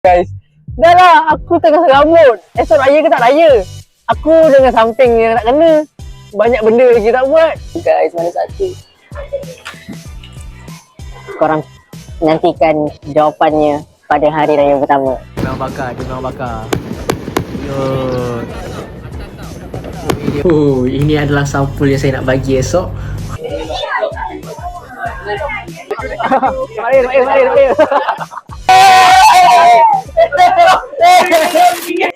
Guys, dah lah, aku tengah serabut. Esok raya ke tak raya? Aku dengan samping yang nak kena. Banyak benda lagi tak buat. Guys, mana satu? Korang nantikan jawapannya pada hari raya pertama. Dia memang bakar. Ini adalah sampul yang saya nak bagi esok. Mari.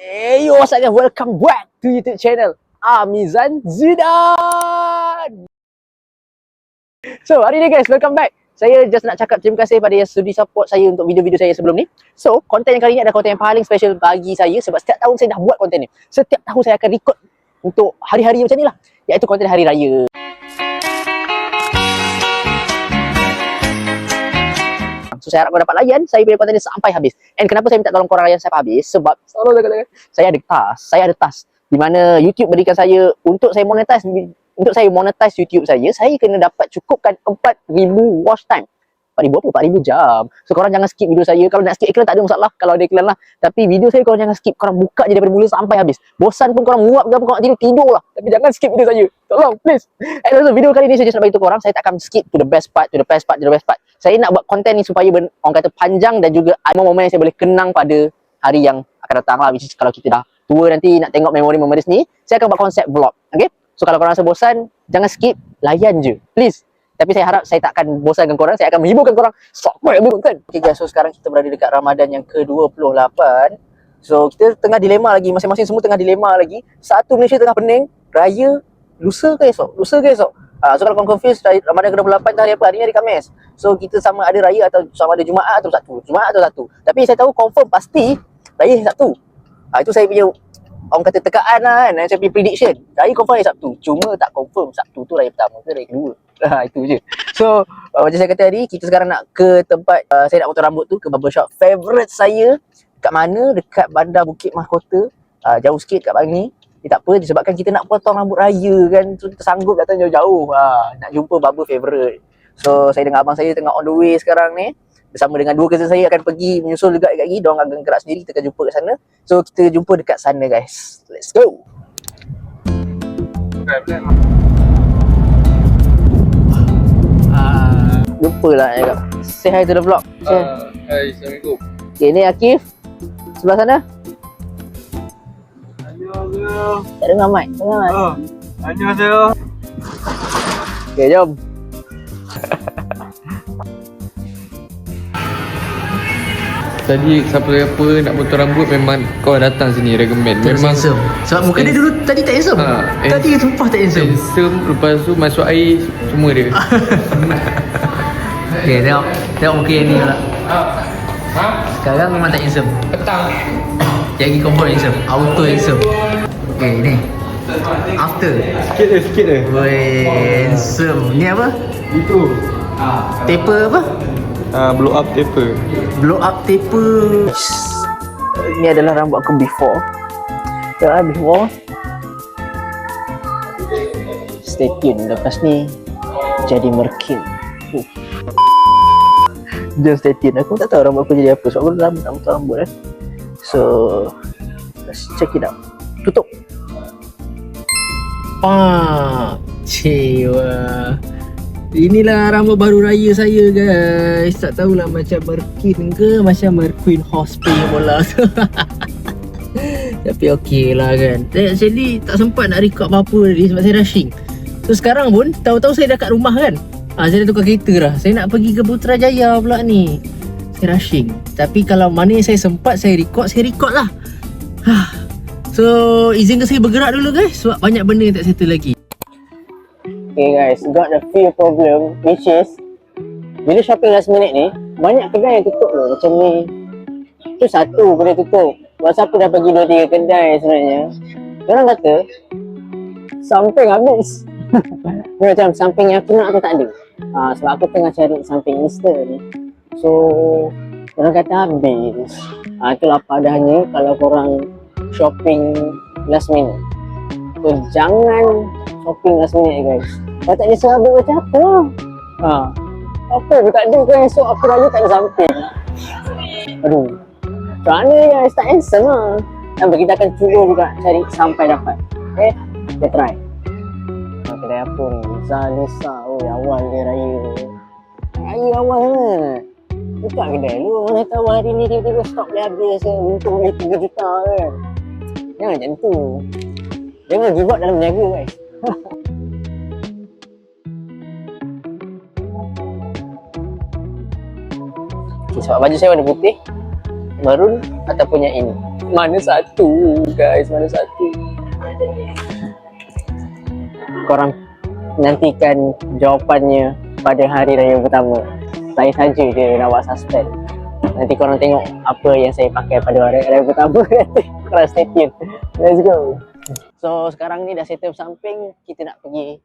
Hey, what's up guys? Welcome back to YouTube channel Amizan Zidan. So, hari ni guys, welcome back. Saya just nak cakap terima kasih pada yang sudi support saya untuk video-video saya sebelum ni. So, konten yang kali ni adalah konten yang paling special bagi saya sebab setiap tahun saya dah buat konten ni. Setiap tahun saya akan record untuk hari-hari macam ni lah, iaitu konten hari raya. So, saya harap korang dapat layan saya punya konten ni sampai habis. And kenapa saya minta tolong korang layan sampai habis? Sebab saya ada task di mana YouTube berikan saya untuk saya monetize YouTube saya kena dapat cukupkan 4,000 watch time. 4,000 apa? 4,000 jam. So korang jangan skip video saya. Kalau nak skip iklan tak ada masalah. Kalau ada iklan lah. Tapi video saya korang jangan skip. Korang buka je daripada mula sampai habis. Bosan pun korang muak ke apa, korang tidur lah. Tapi jangan skip video saya. Tolong please. And also video kali ni saya just nak bagi tahu korang, saya tak akan skip to the best part. Saya nak buat konten ni supaya orang kata panjang dan juga ada momen yang saya boleh kenang pada hari yang akan datang lah. Which is kalau kita dah tua nanti nak tengok memori-memori ni, saya akan buat konsep vlog. Okay? So kalau korang rasa bosan, jangan skip, layan je. Please. Tapi saya harap saya tak akan bosankan korang, saya akan menghiburkan korang sampai habis konten. Okay guys, so sekarang kita berada dekat Ramadan yang ke-28. So kita tengah dilema lagi, masing-masing semua tengah dilema lagi. Satu Malaysia tengah pening, raya lusa ke esok? So kalau korang confuse, Ramadan ke-28 tu hari apa? Hari ni hari Khamis. So kita sama ada raya atau sama ada Jumaat atau Sabtu. Tapi saya tahu confirm pasti raya Sabtu. Itu saya punya orang kata tekaan lah kan, saya punya prediction. Raya confirm hari Sabtu. Cuma tak confirm Sabtu tu raya pertama ke raya kedua. Itu je. So macam saya kata tadi, kita sekarang nak ke tempat saya nak potong rambut tu, ke barbershop favourite saya. Kat mana? Dekat Bandar Bukit Mahkota. Jauh sikit kat Bangi. Tak apa, disebabkan kita nak potong rambut raya kan. So kita sanggup datang jauh-jauh nak jumpa barber favourite. So saya dengan abang saya tengah on the way sekarang ni. Bersama dengan dua cousin saya akan pergi menyusul juga kat lagi. Diorang akan gerak sendiri, kita akan jumpa kat sana. So kita jumpa dekat sana guys. Let's go. Jumpa lah cakap. Say hi to the vlog. Hai, Assalamualaikum. Okay, ni Akif. Sebelah sana. Tak dengar mic. Annyeonghaseyo. Okay, jom. Tadi siapa-siapa nak potong rambut memang kau datang sini recommend. Memang handsome. Sebab muka dia dulu tadi tak handsome. Tadi sumpah tak handsome. handsome, lepas tu masuk air semua dia. Okay, tengok muka yang ni pula. Sekarang memang tak handsome. Petang. Yang lagi confirm handsome. Auto handsome. Okay, ni after. Sikit je. Woi, handsome. Ni apa? Itu. Taper apa? Blow up taper. Blow up taper. Ini adalah rambut aku before. Before. Stay tune. Lepas ni jadi merkin. Just stay tune. Aku tak tahu rambut aku jadi apa. Sebab aku nak potong rambut kan. So let's check it out. Tutup. Cewa. Inilah rambut baru raya saya guys. Tak tahulah macam Merkin ke macam Merqueen Hospital pula. Tapi okey lah kan. Actually tak sempat nak record apa-apa tadi sebab saya rushing. So sekarang pun tahu-tahu saya dah kat rumah kan. Saya dah tukar kereta dah. Saya nak pergi ke Putrajaya pula ni. Saya rushing. Tapi kalau mana yang saya sempat saya record lah. So izinkan saya bergerak dulu guys sebab banyak benda yang tak settle lagi. Okay guys, got a few problem which is bila shopping last minute ni, banyak kedai yang tutup loh macam ni. Tu satu kedai tutup. Masa aku dah pergi 2-3 kedai sebenarnya. Diorang kata samping habis. Ni macam samping yang aku nak tu tak ada. Sebab aku tengah cari samping instant. So diorang kata habis. Itulah padahnya kalau korang shopping last minute. So jangan shopping last minute guys. Kalau tak ada serabut macam apa lah. Apa pun tak ada kan, esok aku raya tak ada samping. Aduh. Macam mana guys, tak handsome lah. Dan kita akan cuba juga cari sampai dapat. Okay, kita try. Kedai apa ni? Lisa. Oh, awal dia raya. Raya awal kan? Buka kedai lu. Mana tahu hari ni tiba-tiba stok dia habis. Untung boleh 3 juta kan? Jangan macam tu. Jangan give up dalam berniaga guys. Okay, sebab baju saya warna putih, maroon ataupun yang ini. Mana satu guys? Mana satu? Korang nantikan jawapannya pada hari raya pertama. Saya saja je nak buat suspend. Nanti korang tengok apa yang saya pakai pada hari raya pertama. Korang stay tune. Let's go. So sekarang ni dah settle samping, kita nak pergi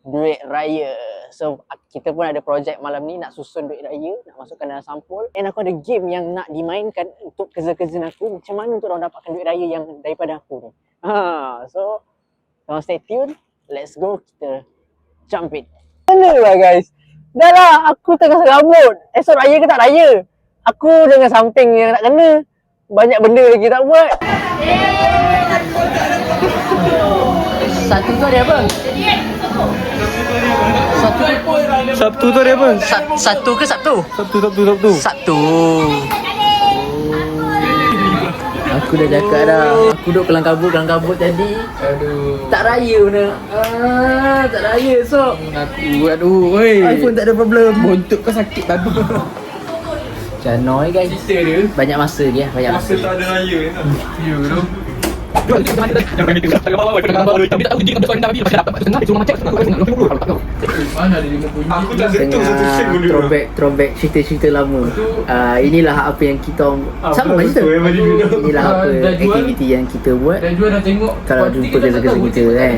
duit raya. So kita pun ada projek malam ni nak susun duit raya, nak masukkan dalam sampul. And aku ada game yang nak dimainkan untuk cousin-cousin aku. Macam mana untuk orang dapatkan duit raya yang daripada aku ni. So korang stay tune. Let's go, kita jump it. Mana lah guys? Dah lah, aku tengah serabut. Esok raya ke tak raya? Aku dengan samping yang nak kena. Banyak benda lagi tak buat. Satu tu ada apa? Sabtu tu ada apa? Satu ke Sabtu? Sabtu. Sabtu. Aku dah cakap dah. Aku duduk kelang kabut tadi. Aduh. Tak raya mana. Tak raya esok. Aduh, oi. iPhone tak ada problem. Bontot kau sakit tadi. Canoi guys. Cerita dia. Banyak masa dia, banyak masa. tak ada raya kan. Ya tu. Mana ada 50? Aku tak Tengah throwback cerita-cerita lama. Inilah apa yang kita sama macam tu. Inilah apa aktiviti yang kita buat. Dan juga dah tengok Kalau jumpa cousin-cousin kita kan.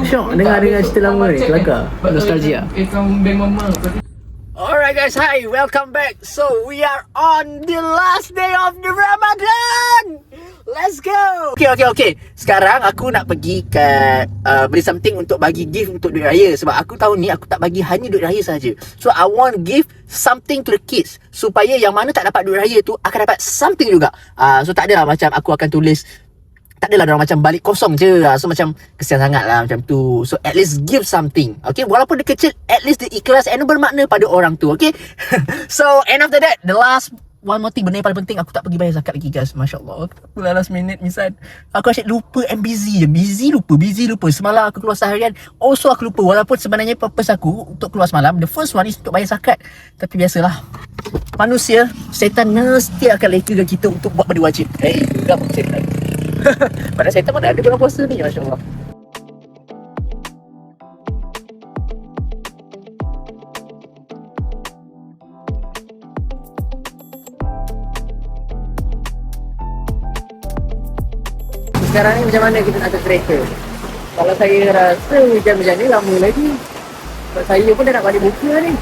Syok dengar cerita lama ni, kelakar. Nostalgia. Akaun bank mama. Alright guys, hi, welcome back. So we are on the last day of the Ramadan. Let's go. Okay. Sekarang aku nak pergi kat beli something untuk bagi gift untuk duit raya. Sebab aku tahu ni aku tak bagi hanya duit raya saja. So I want give something to the kids supaya yang mana tak dapat duit raya tu akan dapat something juga. So tak adalah macam aku akan tulis, tak adalah orang macam balik kosong je. So macam kesian sangat lah macam tu. So at least give something. Okay, walaupun dia kecil, at least dia ikhlas and bermakna pada orang tu. Okay. So and after that, the last one more thing, benda yang paling penting, aku tak pergi bayar zakat lagi guys. Masya Allah. Aku dah last minute misal. Aku asyik lupa and busy je. Busy lupa. Semalam aku keluar seharian. Also aku lupa. Walaupun sebenarnya purpose aku untuk keluar semalam, the first one is untuk bayar zakat. Tapi biasalah, manusia, setan mesti akan lekakan kita untuk buat benda wajib. Juga pun setan. Padahal setan mana ada bulan puasa ni, Masya Allah. Sekarang ni macam mana kita nak atur kereta? Kalau saya rasa hujan macam ni lama lagi. Sebab saya pun dah nak balik buku lah ni.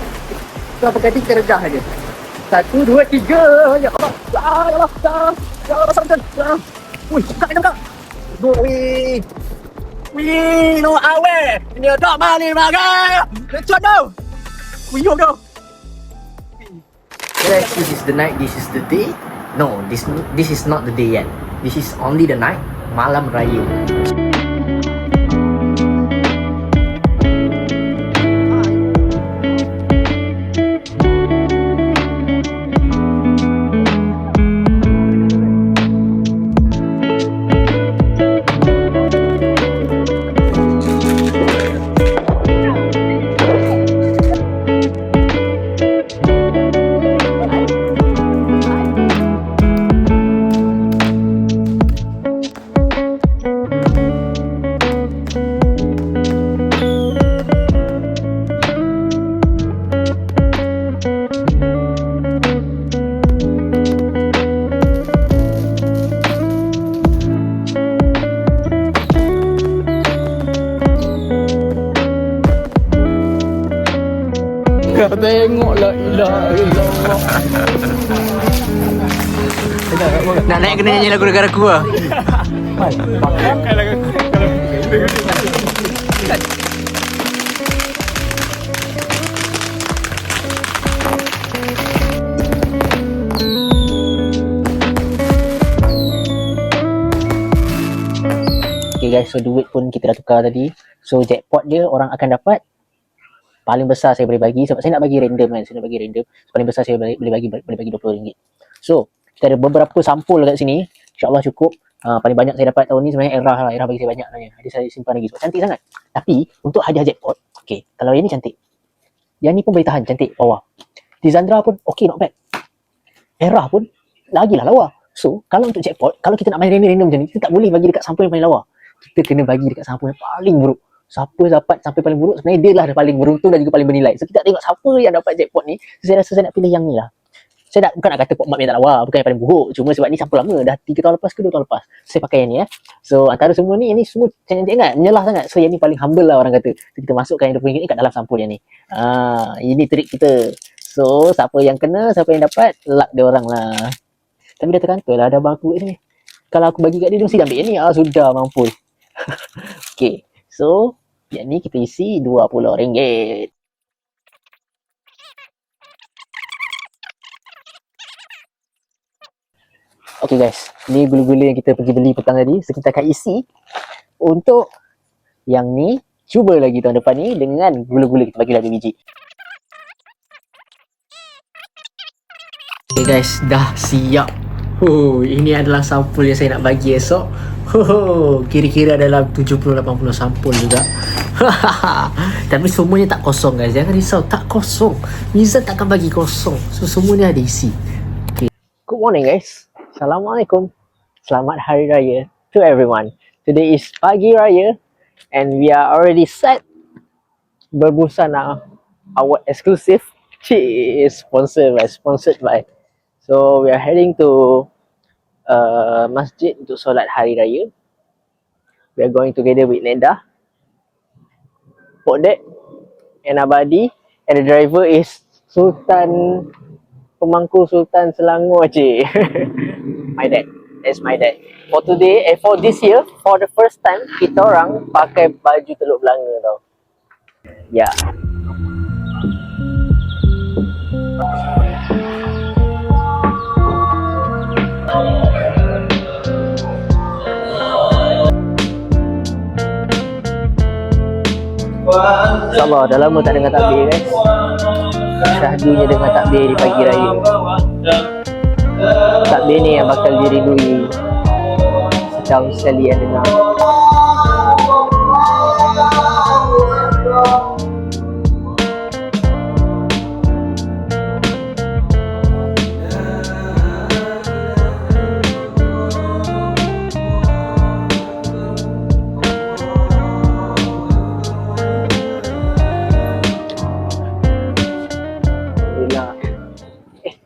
So apa kata kita redah je. 1, 2, 3. Ya Allah. Ya Allah. Ya Allah. Ya Allah. Wih, kak. Wih, no awe. Ini tak balik maga. Lecot tau. Wih, yuk tau. Guys, this is the night, this is the day. No, this is not the day yet. This is only the night. Malam Raya. Kau tengok la ilaha illallah. Nak naik kena nyanyi lagu negara ku lah. guys, so duit pun kita dah tukar tadi. So jackpot dia orang akan dapat paling besar saya boleh bagi, sebab saya nak bagi random kan. Saya nak bagi random. Paling besar saya boleh bagi RM20. So kita ada beberapa sampul kat sini. InsyaAllah cukup. Paling banyak saya dapat tahun ni sebenarnya Era lah. Era bagi saya banyak sebenarnya. Ada saya simpan lagi sebab cantik sangat. Tapi untuk hadiah jackpot, okay, kalau yang ni cantik, yang ni pun boleh tahan, cantik bawah. Dizandra pun okay, not bad. Era pun lagilah lawa. So kalau untuk jackpot, kalau kita nak main random macam ni, kita tak boleh bagi dekat sampul yang paling lawa. Kita kena bagi dekat sampul yang paling buruk. Siapa dapat sampai paling buruk, sebenarnya dia lah yang paling beruntung dan juga paling bernilai. So kita tengok siapa yang dapat jackpot ni. So, saya rasa saya nak pilih yang ni lah. Saya bukan nak kata Pop Mart yang tak lawa, bukan yang paling buruk. Cuma sebab ni sampul lama, dah 3 tahun lepas ke 2 tahun lepas. Saya pakai yang ni So antara semua ni, yang ni semua cantik sangat, menyelah sangat. So yang ni paling humble lah orang kata. So, kita masukkan yang RM20 ni kat dalam sampul yang ni. Ini trik kita. So siapa yang kena, siapa yang dapat, luck dia orang lah. Tapi dia terkantul lah, ada abang aku kat sini. Kalau aku bagi kat dia, dia mesti ambil yang ni. Sudah mampu. Okay, so yang ni kita isi RM20. Okay guys, ni gula-gula yang kita pergi beli petang tadi. So kita akan isi untuk yang ni. Cuba lagi tahun depan ni dengan gula-gula kita bagi lagi biji. Okay guys, dah siap. Ini adalah sampul yang saya nak bagi esok. Kira-kira dalam 70-80 sampul juga. Tapi semuanya tak kosong guys. Jangan risau, tak kosong. Mizan takkan bagi kosong. So semuanya ada isi. Okay. Good morning guys. Assalamualaikum. Selamat Hari Raya to everyone. Today is Pagi Raya and we are already set berbusana our exclusive sponsored by. So we are heading to masjid untuk solat Hari Raya. We are going together with Neda, Podek, and Abadi, and the driver is Sultan, pemangku Sultan Selangor cik. My dad. That's my dad. For today, for this year, for the first time, kita orang pakai baju Teluk Belanga tau. Ya. Yeah. InsyaAllah, dah lama tak dengar takbir guys. Syahdunya dengar takbir di pagi raya. Takbir ni yang bakal dirindui setahun sekali yang dengar.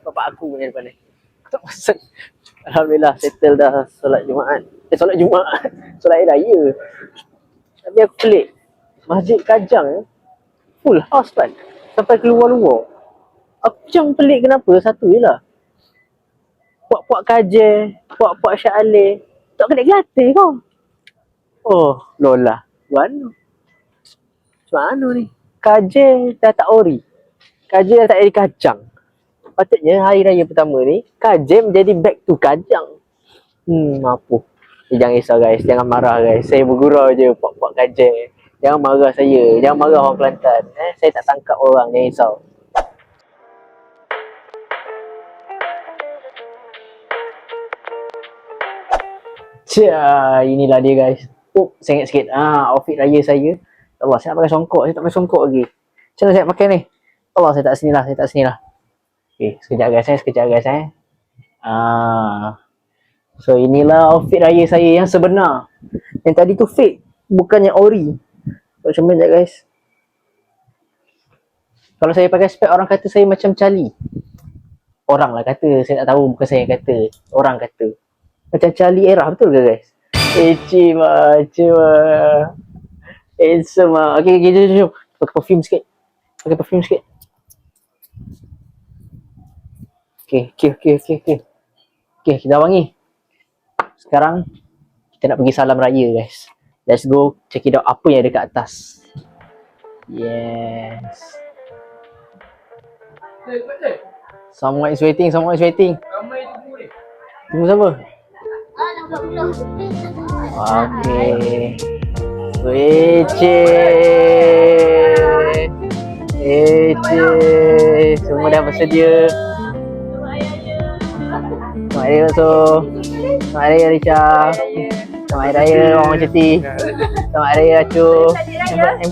Bapak aku punya depan ni. Alhamdulillah settle dah solat Jumaat. Solat Jumaat. Solat Hari Raya. Tapi aku pelik. Masjid Kajang full house kan. Sampai keluar-luar. Aku macam pelik kenapa. Satu je lah. Puak-puak Kajer, puak-puak Syah Alih. Tak kena gatal kau. Oh, Lola. Mana? Mana ni? Kajer dah tak ori. Kajer dah tak jadi kacang. Patutnya hari raya pertama ni Kajem jadi back to Kajang. Apa? Jangan risau guys, jangan marah guys. Saya bergurau je puak-puak Kajem. Jangan marah saya, jangan marah orang Kelantan. Saya tak tangkap orang, jangan risau. Inilah dia guys. Sengit sikit. Outfit raya saya. Allah, saya nak pakai songkok, saya tak pakai songkok lagi. Macam mana saya nak pakai ni? Allah, saya tak sini lah. Okay, sekejap guys. So inilah outfit raya saya yang sebenar. Yang tadi tu fake, bukannya ori. So macam mana guys? Kalau saya pakai spek, orang kata saya macam Charlie. Orang lah kata, saya tak tahu, bukan saya yang kata. Orang kata macam Charlie Era, betul ke guys? Cima Handsome. Okay, jom. Pakai perfume sikit. Okay, kita wangi. Sekarang kita nak pergi salam raya guys. Let's go check it out apa yang ada kat atas. Yes. Someone is waiting. Tunggu siapa? Okey. Ece. Semua dah bersedia. Selamat Hari Raya Bakso. Selamat Hari Raya Risha. Selamat Hari Raya Orang Cuti. Selamat Hari Raya Acu.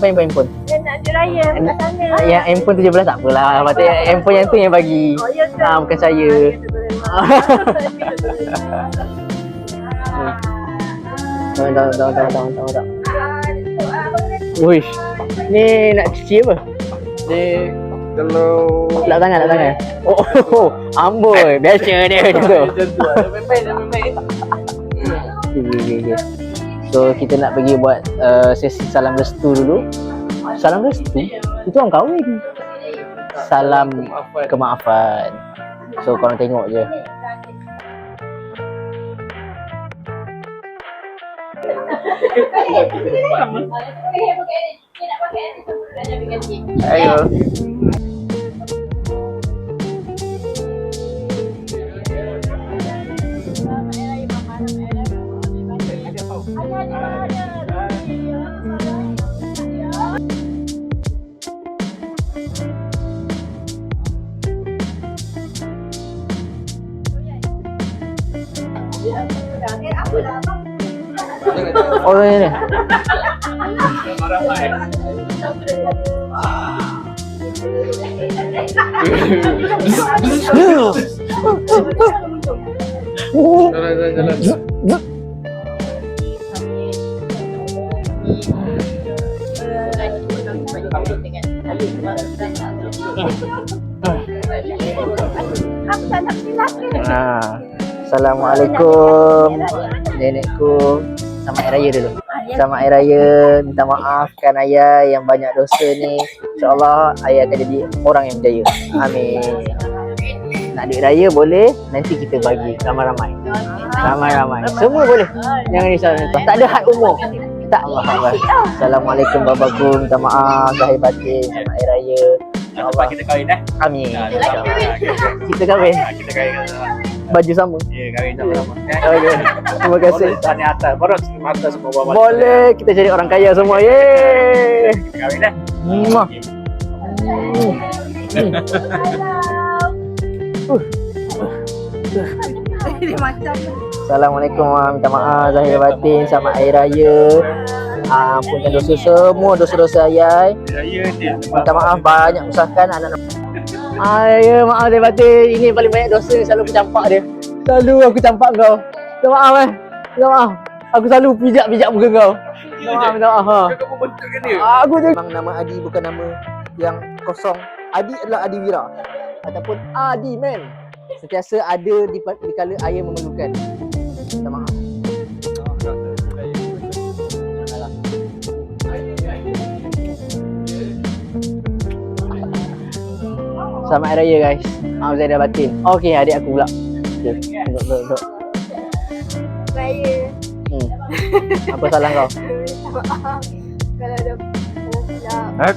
Handphone. Nak ada raya kat sana. Yang handphone 17 tak apalah. Patutnya handphone yang tu yang bagi. Oh, ya ke? Bukan saya. Tahu. Uish. Ni nak cuci apa? Ni kalau Lap tangan. Oh, amboi. Biasa dia macam tu. Okay. So kita nak pergi buat sesi salam restu dulu. Salam restu? Itu orang kahwin. Salam kemaafan. So korang tengok je. Ayo. Oh ini. jalan. Assalamualaikum nenekku. Selamat Hari Raya dulu. Selamat Hari Raya. Minta maafkan ayah yang banyak dosa ni. InsyaAllah ayah akan jadi orang yang berjaya. Amin. Nak duit raya boleh, nanti kita bagi ramai-ramai. Semua boleh. Jangan risau. Tak ada had umur. Tak. Allah Akbar. Assalamualaikum babaku. Minta maaf zahir batin. Selamat Hari Raya. Lepas kita kahwin Amin. Kita kahwin. Kita kahwin Baju sama. Ya, kahwin sama-sama. Okay. Terima kasih. Tanya atas. Baru mata semua bawah. Boleh. Kita jadi orang kaya semua. Yeay. Kita kahwin dah. Muah. Dia macam Assalamualaikum. Minta maaf zahir batin. Selamat Hari Raya. Ampunkan dosa semua dosa-dosa ayah. Raya dia. Minta maaf banyak usahkan anak-anak. Ya maaf zahir batin. Ini paling banyak dosa ni, selalu aku campak dia. Selalu aku campak kau. Minta maaf Minta maaf. Aku selalu pijak muka kau. Minta maaf ha. Kamu bentukkan dia. Aku je. Memang nama Adi bukan nama yang kosong. Adi adalah Adi Wira ataupun Adi Man. Sentiasa ada di kala ayah memerlukan. Minta maaf. Selamat Hari Raya guys. Maaf saya dah batin. Okey, adik aku pula. Okay. Duduk. raya. Apa salah kau? Maaf kalau ada silap.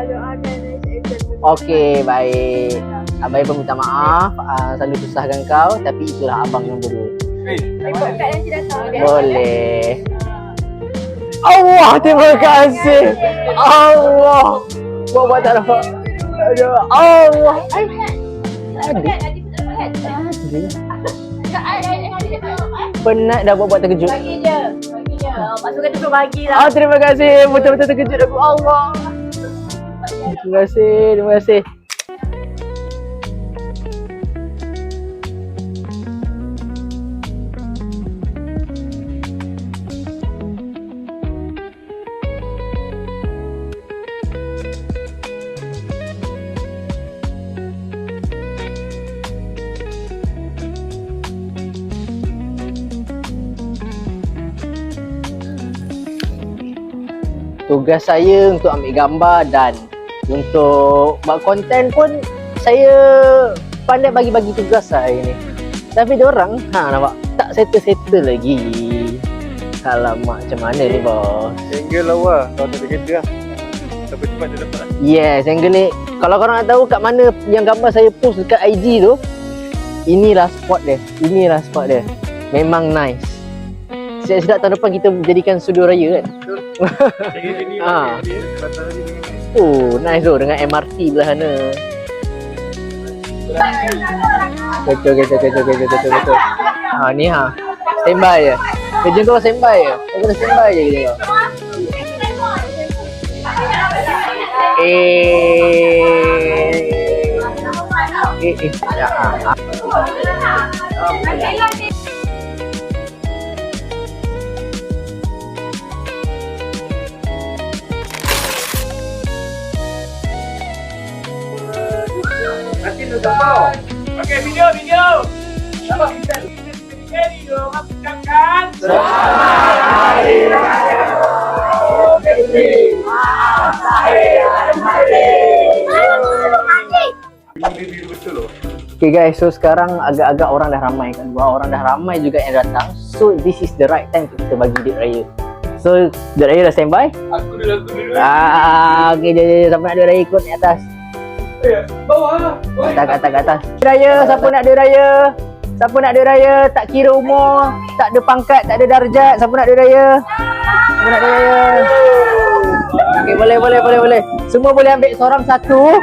Doakan Aisyah. Okey, baik. Abang pun minta maaf, selalu susahkan kau, tapi itulah abang yang berdua. Podcast nanti datang. Boleh. Allah, terima kasih. Allah. Buat tak dapat. Aduh, Allah. Penat dah buat terkejut. Bagi je. Pasal kata tu bagi lah. Terima kasih. Betul-betul terkejut aku. Allah. Terima kasih. Tugas saya untuk ambil gambar dan untuk buat konten pun saya pandai bagi-bagi tugas lah hari ni. Tapi diorang nampak tak settle lagi. Alamak, macam mana ni bos? Single lawa. Kau tak ada kereta lah. Sampai cepat dia dapat lah. Yes, angle ni kalau korang nak tahu kat mana yang gambar saya post dekat IG tu, inilah spot dia. Memang nice. Sedap tahun depan kita jadikan studio raya kan. Jadi sini Ah. dia datang lagi dengan ni. Oh, nice tu dengan MRT belah sana. Betul. Ha ni ha. Standby je. Kerja kau standby je. Kau kena standby je kerja kau. Ya. Nanti lu tahu. Okey, video. Sabar kita. Jadi dong, ucapkan. Ini betul loh. Okay guys, so sekarang agak-agak orang dah ramai kan. Wah, orang dah ramai juga yang datang. So this is the right time kita bagi duit raya. So duit raya dah standby. Aku dulu. Okay, jom siapa nak duit raya ikut ni atas. Bawah. Atas. Duit raya, siapa nak duit raya? Siapa nak duit raya? Tak kira umur, tak ada pangkat, tak ada darjat. Siapa nak duit raya? Siapa nak duit raya? Okay, boleh. Semua boleh ambil seorang satu.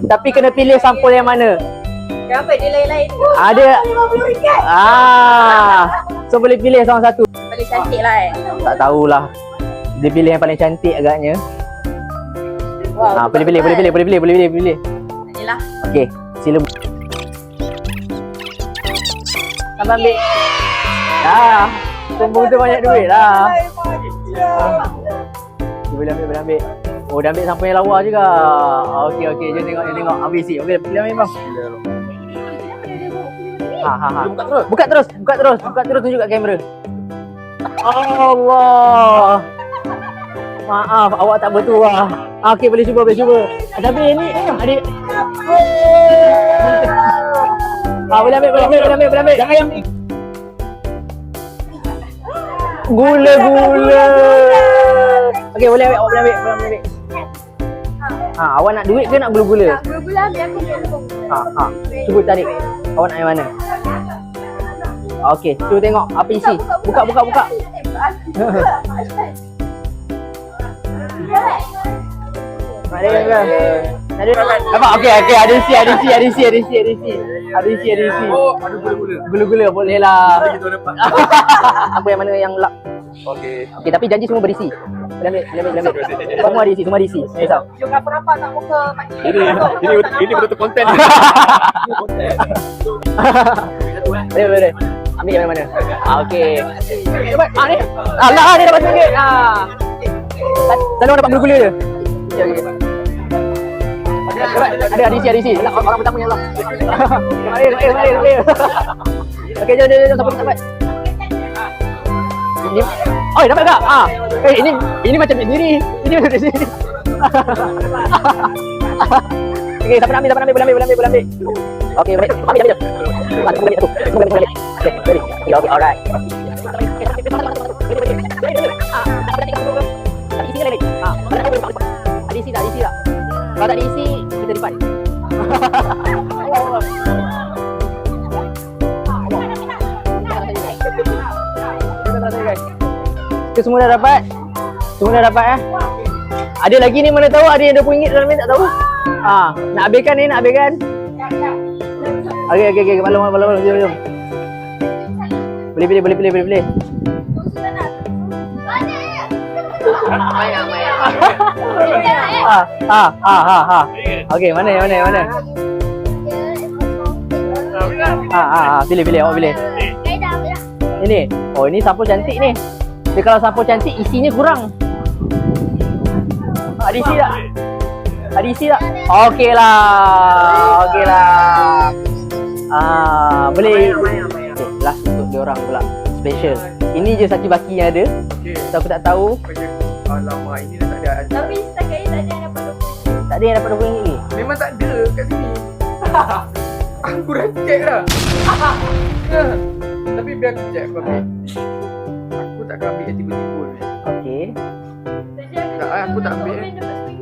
Tapi kena pilih sampul yang mana. Kenapa dia lain-lain tu? Ada. So boleh pilih seorang satu. Paling cantik lah Tak tahulah. Dia pilih yang paling cantik agaknya. Wow, Boleh pilih. Ni lah. Okey, sila. Abang ambil. Sombong tu banyak duit lah. Dia boleh ambil. Oh, dah ambil sampul yang lawa juga. Okey, jom tengok. Ambil isi. Okey, pilih ambil bang. Buka terus tunjuk kat kamera. Allah. Maaf, awak tak bertuah. Okey, boleh cuba. Tapi ini adik. Boleh ambil. Jangan yang gula. Okey, boleh ambil. Awak boleh ambil. Awak nak duit ke nak gula-gula? Gula-gula ambil aku belum. Cuba tarik. Awak nak yang mana? Okey, cuba tengok apa isi. Buka. Nampak? Okey, ada isi. Oh, ada gula-gula. Gula-gula boleh lah. Lagi tahun depan. Apa yang mana yang lap? Okey. Okey, tapi janji semua berisi. Boleh ambil. Semua diisi. Risau. Jom apa-apa tak muka pakcik. Ini betul konten. Boleh. Ambil yang mana? Okey. Ni. Alah, dia dapat RM1. Selalu orang dapat gula-gula je. Okey. Ada isi. Orang pertama yang lah. Mari. Okey, jom sampai dapat. Ini, dapat tak? Ini macam sendiri. Okey, siapa nak ambil? Boleh ambil. Okey, baik. Ambil. Ambil satu. Boleh. Okey, alright. Tak isi lagi. Ada isi tak? Kalau tak diisi, kita refund. Kita semua dah dapat? Ada lagi ni mana tahu, ada yang RM20 dalam ni tak tahu. Nak habiskan ni, Okey, malam, jom. Boleh pilih. Okey, mana? Pilih, awak pilih. Ini. Oh, ini sampul cantik ni. Dia kalau sampul cantik isinya kurang. Ada isi tak? Okey lah. Boleh. Okay, last untuk diorang pula. Special. Ini je saki-baki yang ada. Okey. So aku tak tahu. Alamak, ini dah tak ada. Tapi setakat ni tak ada yang dapat RM20. Tak ada yang dapat RM20 ni. Memang tak ada kat sini. Aku dah check dah. Tapi biar aku check aku ambil. Aku takkan ambil yang tiba-tiba ni. Okey. Tak, aku tak ambil.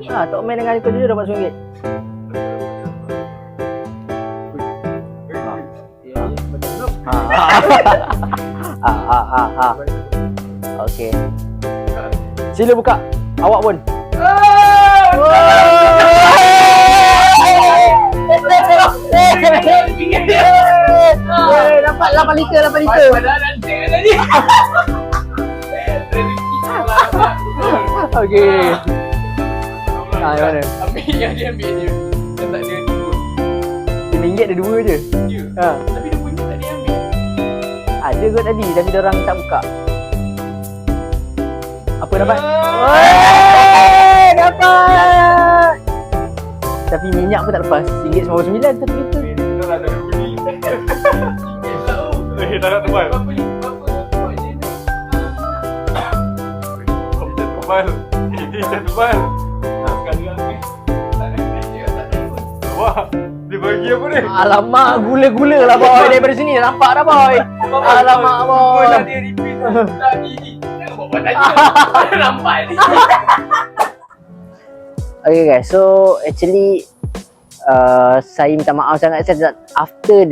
Tok Man dengan kau dulu dapat RM1. Ya, betul. Okey. Sila buka. Awak pun. Dapat 8 liter, 8 liter. Okey. Mana? Ambil yang dia ambil je. Yang tak ada dua. RM5 ada 2 je. Ya. Ha. Tapi dia punya tak dia ambil. Ada kot tadi tapi diorang tak buka. Apa dapat? Dapat. Tapi minyak pun tak lepas. RM1.99 satu liter. Kita tak ada bunyi. Tak nak tebal. Kita tebal. Kita tebal. Sekali ambil. Tak ada. Wah, dia bagi apa ni? Alamak, gula-gula lah boy. Daripada sini dah nampak dah boy. Alamak boy. Dah dia repeat. Dah gini. Jangan buat tanya. Nampak ni. Okay guys, so actually saya minta maaf sangat saya after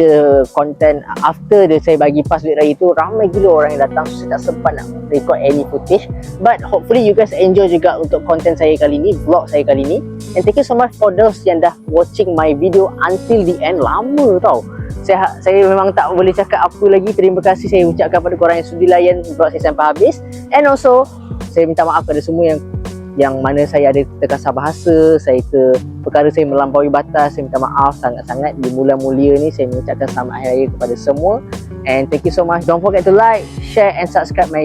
saya bagi pas duit raya tu ramai gila orang yang datang, so saya tak sempat nak record any footage, but hopefully you guys enjoy juga untuk content saya kali ni, vlog saya kali ni, and thank you so much for those yang dah watching my video until the end. Lama tau, saya memang tak boleh cakap apa lagi. Terima kasih saya ucapkan pada korang yang sudi layan vlog saya sampai habis, and also saya minta maaf kepada semua yang mana saya ada terkasar bahasa, perkara saya melampaui batas. Saya minta maaf sangat-sangat. Di bulan mulia ni saya mengucapkan selamat hari raya kepada semua, and thank you so much. Don't forget to like, share and subscribe my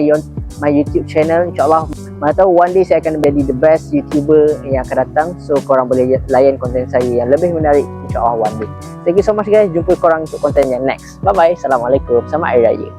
YouTube channel. InsyaAllah mana tahu one day saya akan menjadi the best YouTuber yang akan datang, so korang boleh layan konten saya yang lebih menarik insyaAllah one day. Thank you so much guys. Jumpa korang untuk konten yang next. Bye bye. Assalamualaikum. Selamat hari raya.